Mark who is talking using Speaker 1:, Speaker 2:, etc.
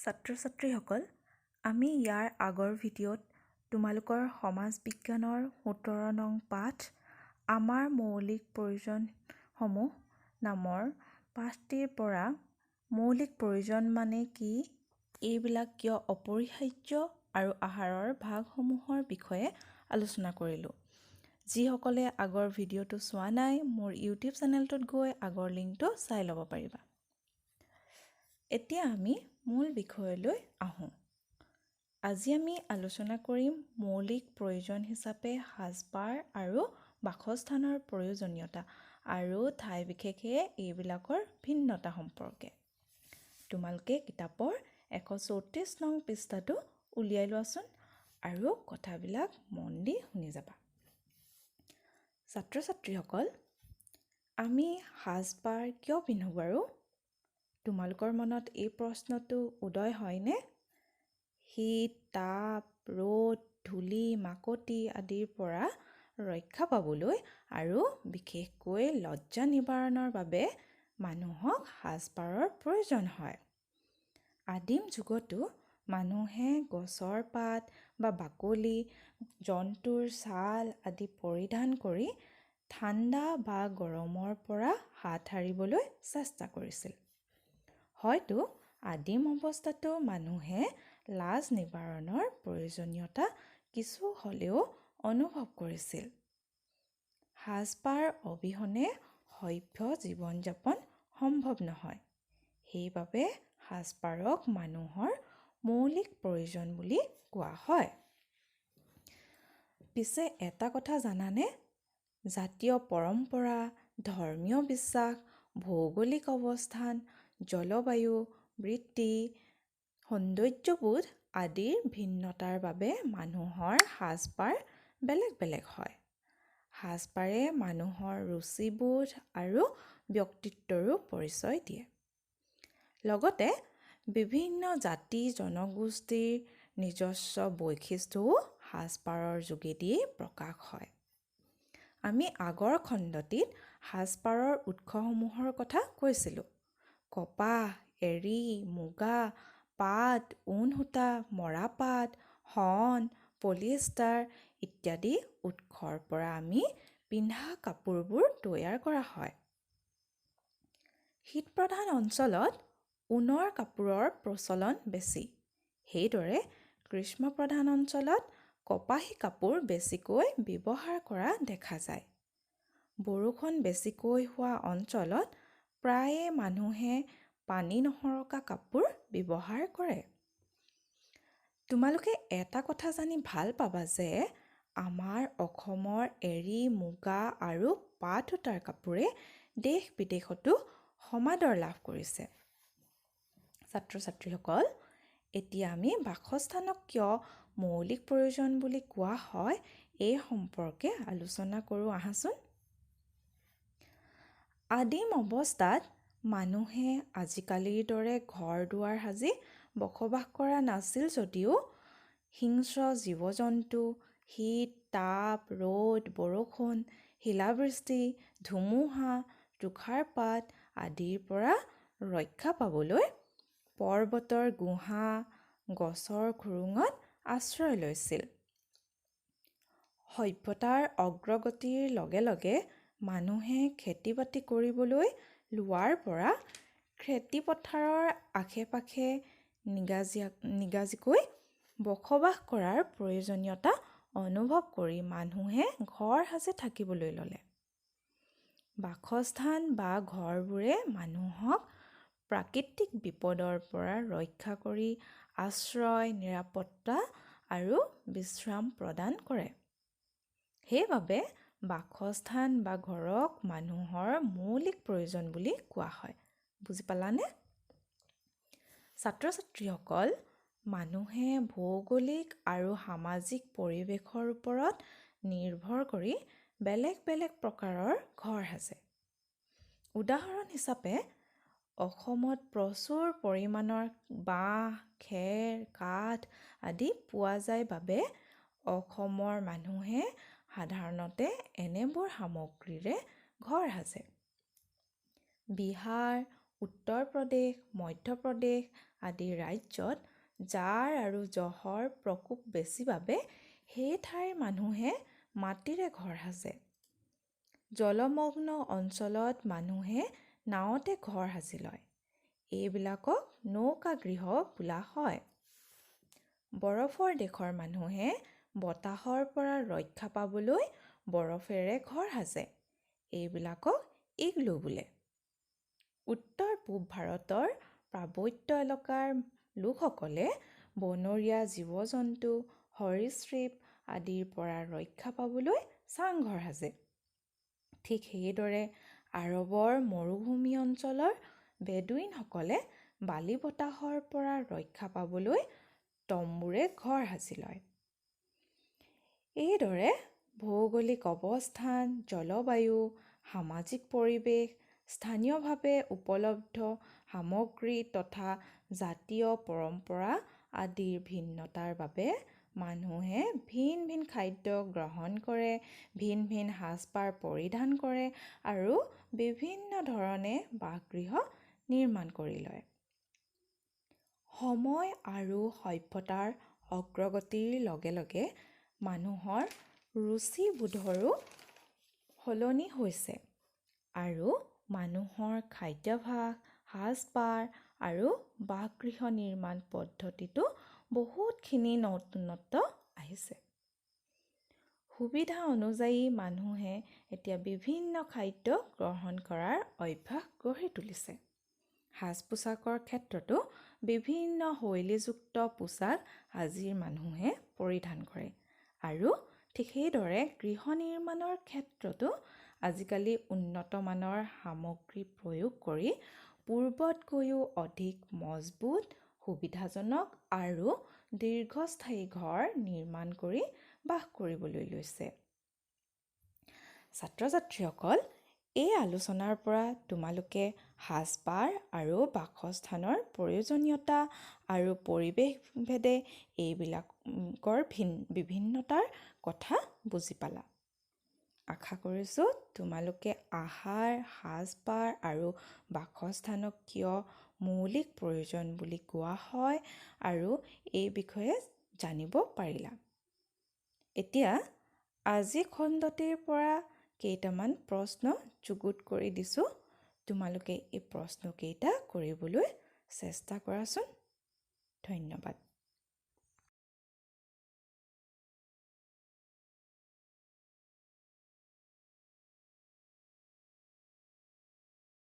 Speaker 1: ছাত্ৰ-ছাত্ৰীসকল, আমি ইয়াৰ আগৰ ভিডিঅ'ত তোমালোকৰ সমাজ বিজ্ঞানৰ ১৭ নং পাঠ আমাৰ মৌলিক প্ৰয়োজনসমূহ নামৰ পাঠটিৰ পৰা মৌলিক প্ৰয়োজন মানে কি, এইবিলাক কিয় অপৰিহাৰ্য আৰু আহাৰৰ ভাগসমূহৰ বিষয়ে আলোচনা কৰিলোঁ। যিসকলে আগৰ ভিডিঅ'টো চোৱা নাই, মোৰ ইউটিউব চেনেলটোত গৈ আগৰ লিংকটো চাই ল'ব পাৰিবা। এতিয়া আমি মূল বিষয়লৈ আহোঁ। আজি আমি আলোচনা কৰিম মৌলিক প্ৰয়োজন হিচাপে সাজপাৰ আৰু বাসস্থানৰ প্ৰয়োজনীয়তা আৰু ঠাই বিশেষে এইবিলাকৰ ভিন্নতা সম্পৰ্কে। তোমালোকে কিতাপৰ ১৩৪ নং পৃষ্ঠাটো উলিয়াই লোৱাচোন আৰু কথাবিলাক মন দি শুনি যাবা। ছাত্ৰ-ছাত্ৰীসকল, আমি সাজপাৰ কিয় পিন্ধো বাৰু? তোমালোকৰ মনত এই প্ৰশ্নটো উদয় হয়নে? শীত, তাপ, ৰ'দ, ধূলি, মাকতি আদিৰ পৰা ৰক্ষা পাবলৈ আৰু বিশেষকৈ লজ্জা নিবাৰণৰ বাবে মানুহক সাজপাৰৰ প্ৰয়োজন হয়। আদিম যুগতো মানুহে গছৰ পাত বা বাকলি, জন্তুৰ ছাল আদি পৰিধান কৰি ঠাণ্ডা বা গৰমৰ পৰা হাত সাৰিবলৈ চেষ্টা কৰিছিল। হয়তো আদিম অৱস্থাতো মানুহে লাজ নিবাৰণৰ প্ৰয়োজনীয়তা কিছু হ'লেও অনুভৱ কৰিছিল। সাজপাৰ অবিহনে সভ্য জীৱন-যাপন সম্ভৱ নহয়। সেইবাবে সাজপাৰক মানুহৰ মৌলিক প্ৰয়োজন বুলি কোৱা হয়। পিছে এটা কথা জানানে? জাতীয় পৰম্পৰা, ধৰ্মীয় বিশ্বাস, ভৌগোলিক অৱস্থান, জলবায়ু, বৃত্তি, সৌন্দৰ্যবোধ আদিৰ ভিন্নতাৰ বাবে মানুহৰ সাজপাৰ বেলেগ বেলেগ হয়। সাজপাৰে মানুহৰ ৰুচিবোধ আৰু ব্যক্তিত্বৰো পৰিচয় দিয়ে। লগতে বিভিন্ন জাতি-জনগোষ্ঠীৰ নিজস্ব বৈশিষ্ট্যও সাজপাৰৰ যোগেদিয়েই প্ৰকাশ হয়। আমি আগৰ খণ্ডটিত সাজপাৰৰ উৎসসমূহৰ কথা কৈছিলোঁ। কপাহ, এৰী, মুগা, পাট, ঊণ সূতা, মৰাপাট, শণ, পলিয়েষ্টাৰ ইত্যাদি উৎসৰ পৰা আমি পিন্ধা কাপোৰবোৰ তৈয়াৰ কৰা হয়। শীতপ্ৰধান অঞ্চলত ঊণৰ কাপোৰৰ প্ৰচলন বেছি। সেইদৰে গ্ৰীষ্মপ্ৰধান অঞ্চলত কপাহী কাপোৰ বেছিকৈ ব্যৱহাৰ কৰা দেখা যায়। বৰষুণ বেছিকৈ হোৱা অঞ্চলত প্ৰায়ে মানুহে পানী নসৰকা কাপোৰ ব্যৱহাৰ কৰে। তোমালোকে এটা কথা জানি ভাল পাবা যে আমাৰ অসমৰ এৰী, মুগা আৰু পাট সূতাৰ কাপোৰে দেশ-বিদেশতো সমাদৰ লাভ কৰিছে। ছাত্ৰ-ছাত্ৰীসকল, এতিয়া আমি বাসস্থানক কিয় মৌলিক প্ৰয়োজন বুলি কোৱা হয় এই সম্পৰ্কে আলোচনা কৰোঁ আহাচোন। আদিম অৱস্থাত মানুহে আজিকালিৰ দৰে ঘৰ-দুৱাৰ সাজি বসবাস কৰা নাছিল যদিও হিংস্ৰ জীৱ-জন্তু, শীত, তাপ, ৰ'দ, বৰষুণ, শিলাবৃষ্টি, ধুমুহা, তুষাৰপাত আদিৰ পৰা ৰক্ষা পাবলৈ পৰ্বতৰ গুহা, গছৰ খুৰুঙত আশ্ৰয় লৈছিল। সভ্যতাৰ অগ্ৰগতিৰ লগে লগে মানুহে খেতি-বাতি কৰিবলৈ লোৱাৰ পৰা খেতিপথাৰৰ আশে-পাশে নিগাজিকৈ বসবাস কৰাৰ প্ৰয়োজনীয়তা অনুভৱ কৰি মানুহে ঘৰ সাজি থাকিবলৈ ল'লে। বাসস্থান বা ঘৰবোৰে মানুহক প্ৰাকৃতিক বিপদৰ পৰা ৰক্ষা কৰি আশ্ৰয়, নিৰাপত্তা আৰু বিশ্ৰাম প্ৰদান কৰে। সেইবাবে বাসস্থান বা ঘৰক মানুহৰ মৌলিক প্ৰয়োজন বুলি কোৱা হয়। বুজি পালানে? ছাত্ৰ-ছাত্ৰীসকল, মানুহে ভৌগোলিক আৰু সামাজিক পৰিৱেশৰ ওপৰত নিৰ্ভৰ কৰি বেলেগ বেলেগ প্ৰকাৰৰ ঘৰ সাজে। উদাহৰণ হিচাপে অসমত প্ৰচুৰ পৰিমাণৰ বাঁহ, খেৰ, কাঠ আদি পোৱা যায় বাবে অসমৰ মানুহে সাধাৰণতে এনেবোৰ সামগ্ৰীৰে ঘৰ সাজে। বিহাৰ, উত্তৰ প্ৰদেশ, মধ্য প্ৰদেশ আদি ৰাজ্যত জাঁৰ আৰু জহৰ প্ৰকোপ বেছি বাবে সেই ঠাইৰ মানুহে মাটিৰে ঘৰ সাজে। জলমগ্ন অঞ্চলত মানুহে নাৱতে ঘৰ সাজি লয়। এইবিলাকক নৌকা গৃহ বোলা হয়। বৰফৰ দেশৰ মানুহে বতাহৰ পৰা ৰক্ষা পাবলৈ বৰফেৰে ঘৰ সাজে। এইবিলাকক ইগলু বোলে। উত্তৰ পূব ভাৰতৰ পাৰ্বত্য এলেকাৰ লোকসকলে বনৰীয়া জীৱ-জন্তু, সৰীসৃপ আদিৰ পৰা ৰক্ষা পাবলৈ চাংঘৰ সাজে। ঠিক সেইদৰে আৰৱৰ মৰুভূমি অঞ্চলৰ বেডুইনসকলে বালি বতাহৰ পৰা ৰক্ষা পাবলৈ তম্বুৰে ঘৰ সাজি লয়। এইদৰে ভৌগোলিক অৱস্থান, জলবায়ু, সামাজিক পৰিৱেশ, স্থানীয়ভাৱে উপলব্ধ সামগ্ৰী তথা জাতীয় পৰম্পৰা আদিৰ ভিন্নতাৰ বাবে মানুহে ভিন ভিন খাদ্য গ্ৰহণ কৰে, ভিন ভিন সাজপাৰ পৰিধান কৰে আৰু বিভিন্ন ধৰণে বাসগৃহ নিৰ্মাণ কৰি লয়। সময় আৰু সভ্যতাৰ অগ্ৰগতিৰ লগে লগে মানুহৰ ৰুচিবোধৰো সলনি হৈছে আৰু মানুহৰ খাদ্যাভ্যাস, সাজপাৰ আৰু বাসগৃহ নিৰ্মাণ পদ্ধতিটো বহুতখিনি নতুনত্ব আহিছে। সুবিধা অনুযায়ী মানুহে এতিয়া বিভিন্ন খাদ্য গ্ৰহণ কৰাৰ অভ্যাস গঢ়ি তুলিছে। সাজ-পোছাকৰ ক্ষেত্ৰতো বিভিন্ন শৈলীযুক্ত পোছাক আজিৰ মানুহে পৰিধান কৰে আৰু ঠিক সেইদৰে গৃহ নিৰ্মাণৰ ক্ষেত্ৰতো আজিকালি উন্নতমানৰ সামগ্ৰী প্ৰয়োগ কৰি পূৰ্বতকৈও অধিক মজবুত, সুবিধাজনক আৰু দীৰ্ঘস্থায়ী ঘৰ নিৰ্মাণ কৰি বাস কৰিবলৈ লৈছে। ছাত্ৰ-ছাত্ৰীসকল, এই আলোচনাৰ পৰা তোমালোকে সাজপাৰ আৰু বাসস্থানৰ প্ৰয়োজনীয়তা আৰু পৰিৱেশভেদে এইবিলাকৰ বিভিন্নতাৰ কথা বুজি পালা। আশা কৰিছোঁ তোমালোকে আহাৰ, সাজপাৰ আৰু বাসস্থানক কিয় মৌলিক প্ৰয়োজন বুলি কোৱা হয় আৰু এই বিষয়ে জানিব পাৰিলা। এতিয়া আজি খণ্ডটিৰ পৰা কেইটামান প্ৰশ্ন যুগুত কৰি দিছোঁ। তোমালোকে এই প্ৰশ্নকেইটা কৰিবলৈ চেষ্টা কৰাচোন। ধন্যবাদ।